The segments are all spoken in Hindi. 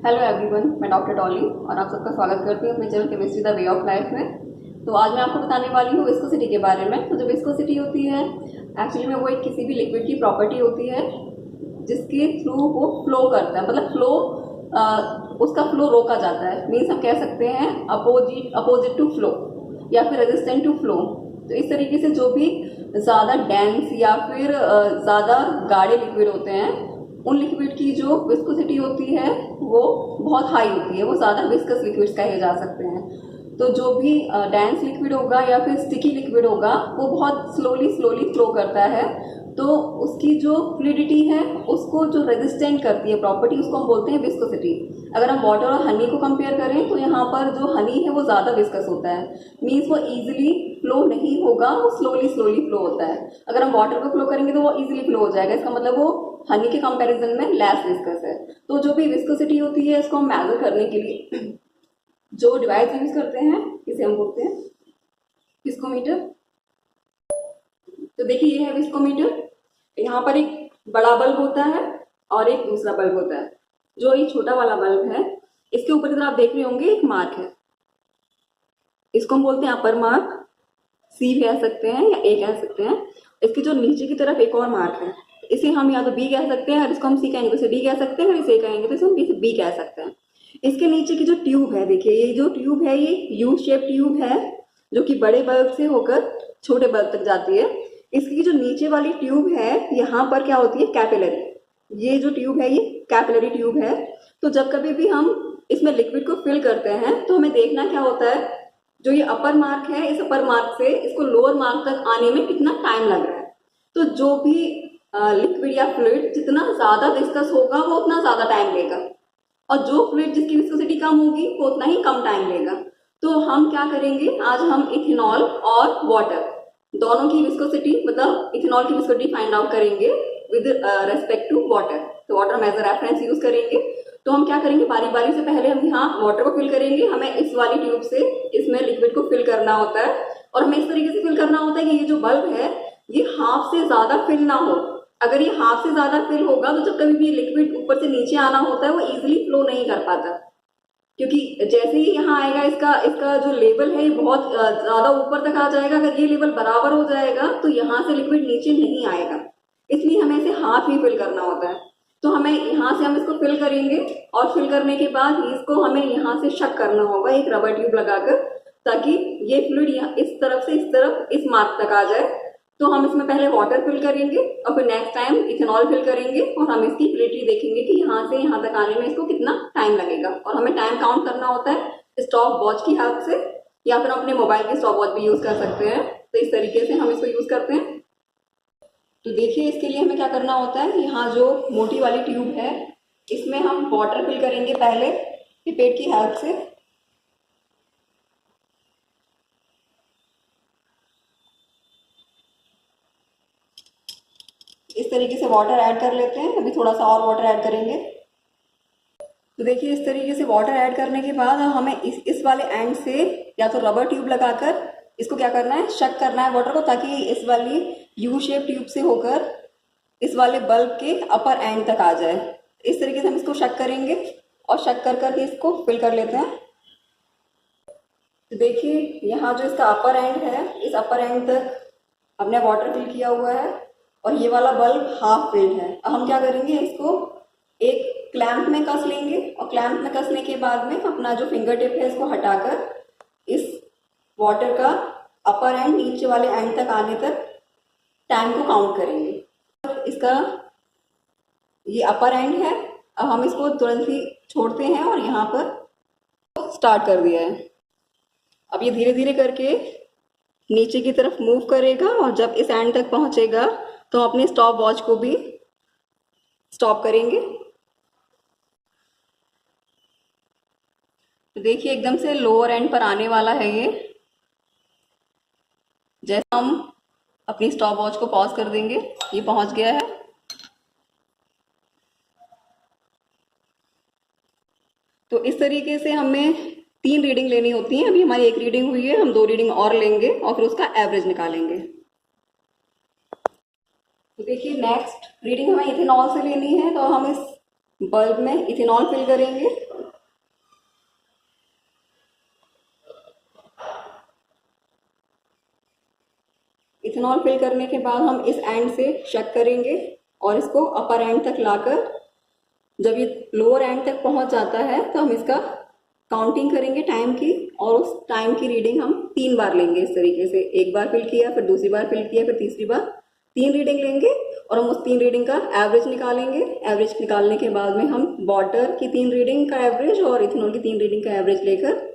हेलो एवरीवन, मैं डॉक्टर डॉली और आप सबका स्वागत करती हूँ अपने channel chemistry the way of life में। तो आज मैं आपको बताने वाली हूँ विस्कोसिटी के बारे में। तो जो विस्कोसिटी होती है एक्चुअली में वो एक किसी भी लिक्विड की प्रॉपर्टी होती है जिसके थ्रू वो फ्लो करता है, मतलब उसका फ्लो रोका जाता है। मीन्स हम कह सकते हैं अपोजिट टू फ्लो या फिर रेजिस्टेंट टू फ्लो। तो इस तरीके से जो भी ज़्यादा डेंस या फिर ज़्यादा गाढ़े लिक्विड होते हैं उन लिक्विड की जो विस्कोसिटी होती है वो बहुत हाई होती है, वो ज़्यादा विस्कस लिक्विड्स कहे जा सकते हैं। तो जो भी डेंस लिक्विड होगा या फिर स्टिकी लिक्विड होगा वो बहुत स्लोली फ्लो करता है। तो उसकी जो फ्लूइडिटी है उसको जो रेजिस्टेंट करती है प्रॉपर्टी उसको हम बोलते हैं विस्कोसिटी। अगर हम वाटर और हनी को कंपेयर करें तो यहाँ पर जो हनी है वो ज़्यादा विस्कस होता है, मीन्स वो ईजिली फ्लो नहीं होगा, वो स्लोली फ्लो होता है। अगर हम वाटर को फ्लो करेंगे तो वो ईजिली फ्लो हो जाएगा, इसका मतलब वो हनी के कंपैरिजन में लेस विस्कस है। तो जो भी विस्कोसिटी होती है इसको हम मेजर करने के लिए जो डिवाइस यूज करते हैं इसे हम बोलते हैं विस्कोमीटर। तो देखिए ये है विस्कोमीटर। यहाँ पर एक बड़ा बल्ब होता है और एक दूसरा बल्ब होता है। जो ये छोटा वाला बल्ब है इसके ऊपर की आप देख रहे होंगे एक मार्क है, इसको हम बोलते हैं अपर मार्क, सी कह सकते हैं या ए कह सकते हैं। इसकी जो नीचे की तरफ एक और मार्क है, इसे हम या तो बी कह सकते हैं, अगर इसको हम सी कहेंगे तो इसे डी कह सकते हैं, अगर इसे कहेंगे तो इसे हम बी कह सकते हैं। इसके नीचे की जो ट्यूब है, देखिए ये जो ट्यूब है ये यू शेप ट्यूब है जो कि बड़े बल्ब से होकर छोटे बल्ब तक जाती है। इसकी जो नीचे वाली ट्यूब है यहाँ पर क्या होती है, कैपिलरी। ये जो ट्यूब है ये कैपिलरी ट्यूब है। तो जब कभी भी हम इसमें लिक्विड को फिल करते हैं तो हमें देखना क्या होता है, जो ये अपर मार्क है इस अपर मार्क से इसको लोअर मार्क तक आने में कितना टाइम लग रहा है। तो जो भी लिक्विड या फ्लूइड जितना ज्यादा विस्कस होगा वो उतना ज्यादा टाइम लेगा, और जो फ्लूइड जिसकी विस्कोसिटी कम होगी वो उतना ही कम टाइम लेगा। तो हम क्या करेंगे, आज हम इथेनॉल और वाटर दोनों की विस्कोसिटी, मतलब इथेनॉल की विस्कोसिटी फाइंड आउट करेंगे विद रेस्पेक्ट टू वाटर। तो वाटर हम एज अ रेफरेंस यूज करेंगे। तो हम क्या करेंगे, बारी बारी से पहले हम यहाँ वाटर को फिल करेंगे। हमें इस वाली ट्यूब से इसमें लिक्विड को फिल करना होता है, और हमें इस तरीके से फिल करना होता है कि ये जो बल्ब है ये हाफ से ज्यादा फिल ना हो। अगर ये हाफ से ज्यादा फिल होगा तो जब कभी भी ये लिक्विड ऊपर से नीचे आना होता है वो इजिली फ्लो नहीं कर पाता, क्योंकि जैसे ही यहाँ आएगा इसका इसका जो लेवल है ये बहुत ज्यादा ऊपर तक आ जाएगा। अगर ये लेवल बराबर हो जाएगा तो यहाँ से लिक्विड नीचे नहीं आएगा, इसलिए हमें इसे हाफ ही फिल करना होता है। तो हमें यहाँ से हम इसको फिल करेंगे, और फिल करने के बाद इसको हमें यहाँ से शक करना होगा एक रबर ट्यूब लगाकर, ताकि ये फ्लूइड इस तरफ से इस तरफ इस मार्क तक आ जाए। तो हम इसमें पहले वाटर फिल करेंगे और फिर नेक्स्ट टाइम इथेनॉल फिल करेंगे, और हम इसकी फ्लूइडिटी देखेंगे कि यहाँ से यहाँ तक आने में इसको कितना टाइम लगेगा। और हमें टाइम काउंट करना होता है स्टॉप वॉच की हेल्प से, या फिर अपने मोबाइल की स्टॉप वॉच भी यूज कर सकते हैं। तो इस तरीके से हम इसको यूज करते हैं। तो देखिए इसके लिए हमें क्या करना होता है, यहाँ जो मोटी वाली ट्यूब है इसमें हम वाटर फिल करेंगे पहले पिपेट की हेल्प से। इस तरीके से वाटर ऐड कर लेते हैं, अभी थोड़ा सा और वाटर ऐड करेंगे। तो देखिए इस तरीके से वाटर ऐड करने के बाद हमें इस वाले एंड से या तो रबर ट्यूब लगाकर इसको क्या करना है, शक करना है वाटर को, ताकि इस वाली यू शेप ट्यूब से होकर इस वाले बल्ब के अपर एंड तक आ जाए। इस तरीके से हम इसको शक करेंगे और शक कर करके इसको फिल कर लेते हैं। तो देखिए यहाँ जो इसका अपर एंड है इस अपर एंड तक हमने वाटर फिल किया हुआ है, और ये वाला बल्ब हाफ फिल्ड है। अब हम क्या करेंगे, इसको एक क्लैंप में कस लेंगे, और क्लैंप में कसने के बाद में अपना जो फिंगर टिप है इसको हटाकर इस वाटर का अपर एंड नीचे वाले एंड तक आने तक टाइम को काउंट करेंगे। इसका ये अपर एंड है, अब हम इसको तुरंत ही छोड़ते हैं और यहाँ पर स्टार्ट कर दिया है। अब ये धीरे धीरे करके नीचे की तरफ मूव करेगा, और जब इस एंड तक पहुंचेगा तो अपनी स्टॉप वॉच को भी स्टॉप करेंगे। तो देखिए एकदम से लोअर एंड पर आने वाला है ये। जैसे हम अपनी स्टॉप वॉच को पॉज कर देंगे ये पहुंच गया है। तो इस तरीके से हमें 3 रीडिंग लेनी होती है। अभी हमारी 1 रीडिंग हुई है, हम 2 रीडिंग और लेंगे और फिर उसका एवरेज निकालेंगे। तो देखिए नेक्स्ट रीडिंग हमें इथेनॉल से लेनी है, तो हम इस बल्ब में इथेनॉल फिल करेंगे। इथेनॉल फिल करने के बाद हम इस एंड से चेक करेंगे और इसको अपर एंड तक लाकर जब ये लोअर एंड तक पहुंच जाता है तो हम इसका काउंटिंग करेंगे टाइम की, और उस टाइम की रीडिंग हम 3 बार लेंगे। इस तरीके से एक बार फिल किया, फिर दूसरी बार फिल किया, फिर तीसरी बार, 3 रीडिंग लेंगे और हम उस 3 रीडिंग का एवरेज निकालेंगे। एवरेज निकालने के बाद में हम वाटर की 3 रीडिंग का एवरेज और इथेनॉल की 3 रीडिंग का एवरेज लेकर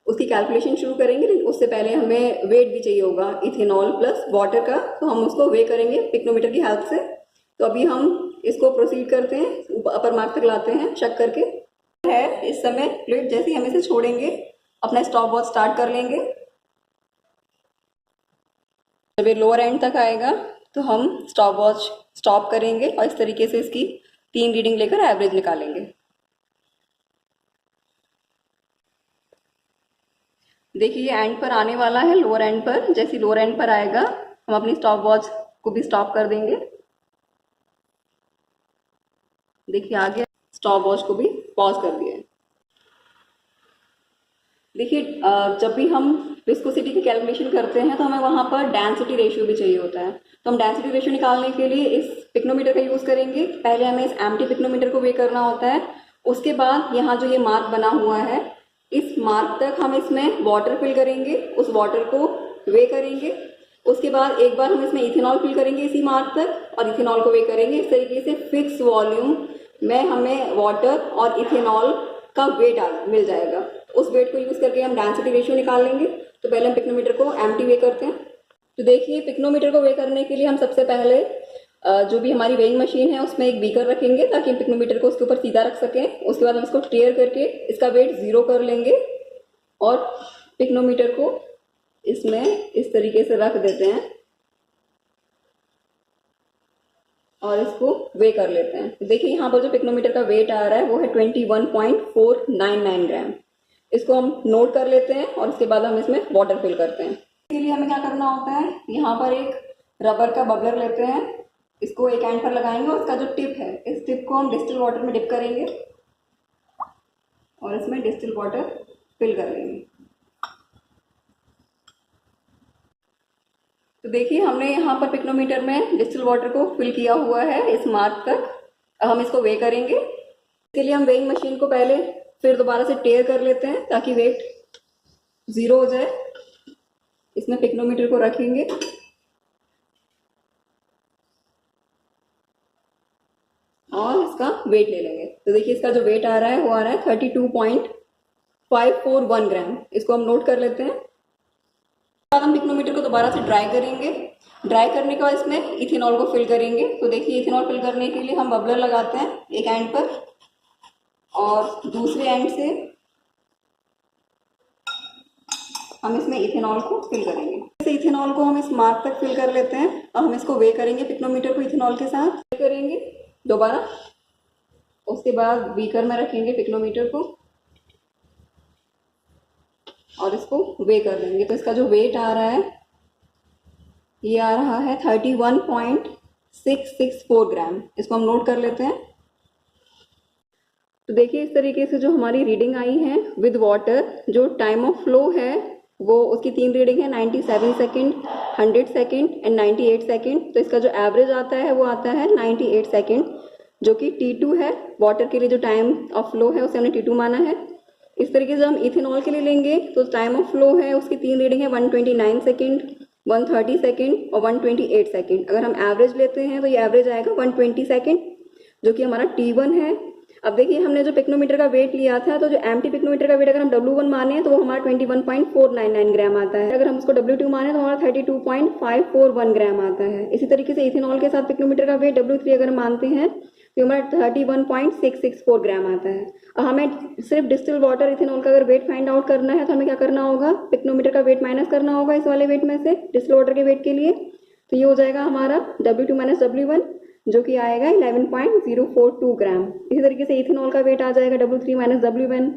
उसकी कैलकुलेशन शुरू करेंगे। लेकिन उससे पहले हमें वेट भी चाहिए होगा इथेनॉल प्लस वाटर का, तो हम उसको वे करेंगे पिक्नोमीटर की हेल्प से। तो अभी हम इसको प्रोसीड करते हैं, अपर मार्क तक लाते हैं चेक करके है। इस समय फ्लूइड जैसे ही हम इसे छोड़ेंगे अपना स्टॉप वॉच स्टार्ट कर लेंगे। जब ये लोअर एंड तक आएगा तो हम स्टॉप वॉच स्टॉप करेंगे और इस तरीके से इसकी 3 रीडिंग लेकर एवरेज निकालेंगे। देखिए ये एंड पर आने वाला है, लोअर एंड पर। जैसे लोअर एंड पर आएगा हम अपनी स्टॉप वॉच को भी स्टॉप कर देंगे। देखिए आगे स्टॉप वॉच को भी पॉज कर दिया है। देखिए जब भी हम विस्कोसिटी की कैलकुलेशन करते हैं तो हमें वहाँ पर डेंसिटी रेशियो भी चाहिए होता है। तो हम डेंसिटी रेशियो निकालने के लिए इस पिक्नोमीटर का यूज़ करेंगे। पहले हमें इस एम्प्टी पिक्नोमीटर को वे करना होता है। उसके बाद यहाँ जो ये मार्क बना हुआ है, इस मार्क तक हम इसमें वाटर फिल करेंगे, उस वाटर को वे करेंगे। उसके बाद एक बार हम इसमें इथेनॉल फिल करेंगे इसी मार्क तक और इथेनॉल को वे करेंगे। इस तरीके से फिक्स वॉल्यूम में हमें वाटर और इथेनॉल का वेट मिल जाएगा। उस वेट को यूज़ करके हम डेंसिटी रेशियो निकाल लेंगे। तो पहले हम पिक्नोमीटर को एम्प्टी वे करते हैं। तो देखिए पिक्नोमीटर को वे करने के लिए हम सबसे पहले जो भी हमारी वेइंग मशीन है उसमें एक बीकर रखेंगे ताकि हम पिक्नोमीटर को उसके ऊपर सीधा रख सकें। उसके बाद हम इसको टेयर करके इसका वेट 0 कर लेंगे और पिक्नोमीटर को इसमें इस तरीके से रख देते हैं और इसको वे कर लेते हैं। देखिए यहाँ पर जो पिक्नोमीटर का वेट आ रहा है वो है 21.499 ग्राम। इसको हम नोट कर लेते हैं और उसके बाद हम इसमें वाटर फिल करते हैं। इसके लिए हमें क्या करना होता है, यहाँ पर एक रबर का बबलर लेते हैं, इसको एक एंड पर लगाएंगे और इसका जो टिप है, इस टिप को हम डिस्टिल वाटर में डिप करेंगे और इसमें डिस्टिल वाटर फिल कर लेंगे। तो देखिए हमने यहाँ पर पिक्नोमीटर में डिस्टिल वाटर को फिल किया हुआ है इस मार्क तक। अब हम इसको वे करेंगे। इसके लिए हम वेइंग मशीन को पहले फिर दोबारा से टेयर कर लेते हैं ताकि वेट 0 हो जाए। इसमें पिक्नोमीटर को रखेंगे और इसका वेट ले लेंगे। तो देखिए इसका जो वेट आ रहा है वो आ रहा है 32.541 ग्राम। इसको हम नोट कर लेते हैं। बाद हम पिक्नोमीटर को दोबारा से ड्राई करेंगे। ड्राई करने के बाद इसमें इथेनॉल को फिल करेंगे। तो देखिए इथेनॉल फिल करने के लिए हम बबलर लगाते हैं एक एंड पर और दूसरे एंड से हम इसमें इथेनॉल को फिल करेंगे। इस इथेनॉल को हम इस मार्क तक फिल कर लेते हैं और हम इसको वे करेंगे पिक्नोमीटर को इथेनॉल के साथ वे करेंगे दोबारा। उसके बाद बीकर में रखेंगे पिक्नोमीटर को और इसको वे कर देंगे। तो इसका जो वेट आ रहा है ये आ रहा है 31.664 ग्राम। इसको हम नोट कर लेते हैं। तो देखिए इस तरीके से जो हमारी रीडिंग आई है विद वाटर, जो टाइम ऑफ फ्लो है वो उसकी 3 रीडिंग है 97 सेकेंड, 100 सेकेंड एंड 98 सेकेंड। तो इसका जो एवरेज आता है वो आता है 98 सेकेंड, जो कि T2 है। वाटर के लिए जो टाइम ऑफ फ्लो है उसे हमने T2 माना है। इस तरीके से हम इथेनॉल के लिए लेंगे तो टाइम ऑफ फ्लो है उसकी 3 रीडिंग है 129 सेकेंड, 130 सेकेंड और 128 सेकेंड। अगर हम एवरेज लेते हैं तो ये एवरेज आएगा 120 सेकेंड, जो कि हमारा T1 है। अब देखिए हमने जो पिक्नोमीटर का वेट लिया था, तो जो एम्प्टी पिक्नोमीटर का वेट अगर हम W1 माने तो वो हमारा 21.499 ग्राम आता है। अगर हम उसको W2 माने तो हमारा 32.541 ग्राम आता है। इसी तरीके से इथेनॉल के साथ पिक्नोमीटर का वेट W3 अगर हम मानते हैं तो हमारा 31.664 ग्राम आता है। अब हमें सिर्फ डिस्टिल वाटर इथेनॉल का अगर वेट फाइंड आउट करना है तो हमें क्या करना होगा, पिक्नोमीटर का वेट माइनस करना होगा इस वाले वेट में से डिस्टिल वाटर के वेट के लिए। तो ये हो जाएगा हमारा W2 माइनस W1, जो कि आएगा 11.042 ग्राम। इसी तरीके से इथेनॉल का वेट आ जाएगा W3 माइनस W1,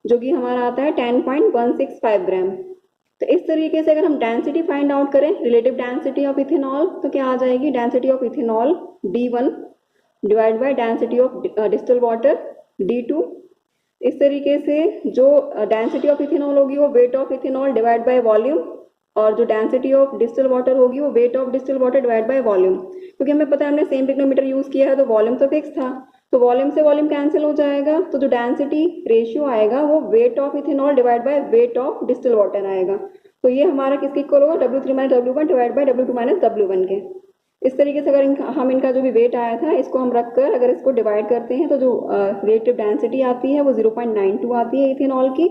जो कि हमारा आता है 10.165 ग्राम। तो इस तरीके से अगर हम डेंसिटी फाइंड आउट करें, रिलेटिव डेंसिटी ऑफ इथेनॉल, तो क्या आ जाएगी, density of ethanol D1 divide by density of distil water D2। इस तरीके से जो डेंसिटी ऑफ इथेनॉल होगी वो weight of ethanol divide by volume और जो डेंसिटी ऑफ डिस्टिल वाटर होगी वो weight of distil water divide by volume, क्योंकि हमें पता है हमने सेम पिक्नोमीटर यूज़ किया है तो वॉल्यूम तो फिक्स था, तो वॉल्यूम से वॉल्यूम कैंसिल हो जाएगा, तो जो डेंसिटी रेशियो आएगा वो weight of ethanol divide by weight of distil water आएगा। तो ये हमारा किसके इक्वल होगा, W3 minus W1 divide by W2 minus W1 के। इस तरीके से अगर हम इनका जो भी वेट आया था इसको हम रखकर अगर इसको डिवाइड करते हैं तो जो रिलेटिव डेंसिटी आती है वो 0.92 आती है इथेनॉल की।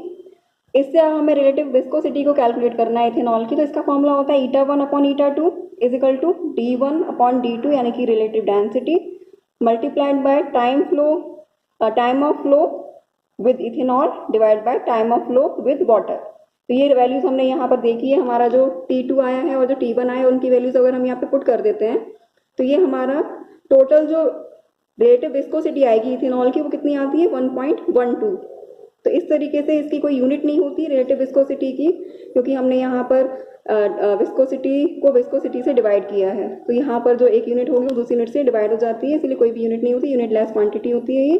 इससे हमें रिलेटिव विस्कोसिटी को कैलकुलेट करना है इथेनॉल की, तो इसका फॉर्मूला होता है eta1 upon eta2 is equal to d1 upon d2 यानी कि relative density multiplied by time of flow with ethanol divide by time of flow with water. तो ये वैल्यूज हमने यहाँ पर देखी है, हमारा जो T2 आया है और जो T1 आया है उनकी वैल्यूज अगर हम यहाँ पे पुट कर देते हैं तो ये हमारा टोटल जो रिलेटिव विस्कोसिटी आएगी इथेनॉल की वो कितनी आती है 1.12। तो इस तरीके से इसकी कोई यूनिट नहीं होती रिलेटिव विस्कोसिटी की, क्योंकि हमने यहाँ पर विस्कोसिटी को विस्कोसिटी से डिवाइड किया है, तो यहाँ पर जो एक यूनिट होगी वो दूसरी यूनिट से डिवाइड हो जाती है, इसलिए कोई भी यूनिट नहीं होती, यूनिट लेस क्वांटिटी होती है ये।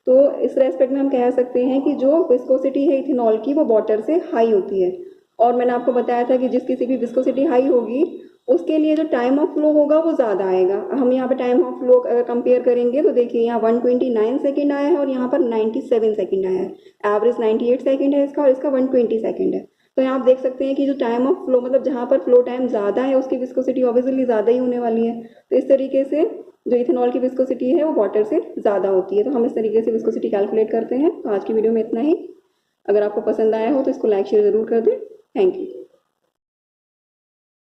तो इस रेस्पेक्ट में हम कह सकते हैं कि जो विस्कोसिटी है इथेनॉल की वो वाटर से हाई होती है। और मैंने आपको बताया था कि जिस किसी भी विस्कोसिटी हाई होगी उसके लिए जो टाइम ऑफ फ्लो होगा वो ज़्यादा आएगा। हम यहाँ पे टाइम ऑफ फ्लो अगर कंपेयर करेंगे तो देखिए यहाँ 129 सेकेंड आया है और यहाँ पर 97 सेकेंड आया है। एवरेज 98 सेकेंड है इसका और इसका 120 सेकेंड है। तो यहाँ आप देख सकते हैं कि जो टाइम ऑफ फ्लो मतलब जहाँ पर फ्लो टाइम ज़्यादा है उसकी विस्कोसिटी ऑब्वियसली ज़्यादा ही होने वाली है। तो इस तरीके से जो इथेनॉल की विस्कोसिटी है वो वाटर से ज़्यादा होती है। तो हम इस तरीके से विस्कोसिटी कैलकुलेट करते हैं। तो आज की वीडियो में इतना ही। अगर आपको पसंद आया हो तो इसको लाइक शेयर ज़रूर कर दें। Thank you.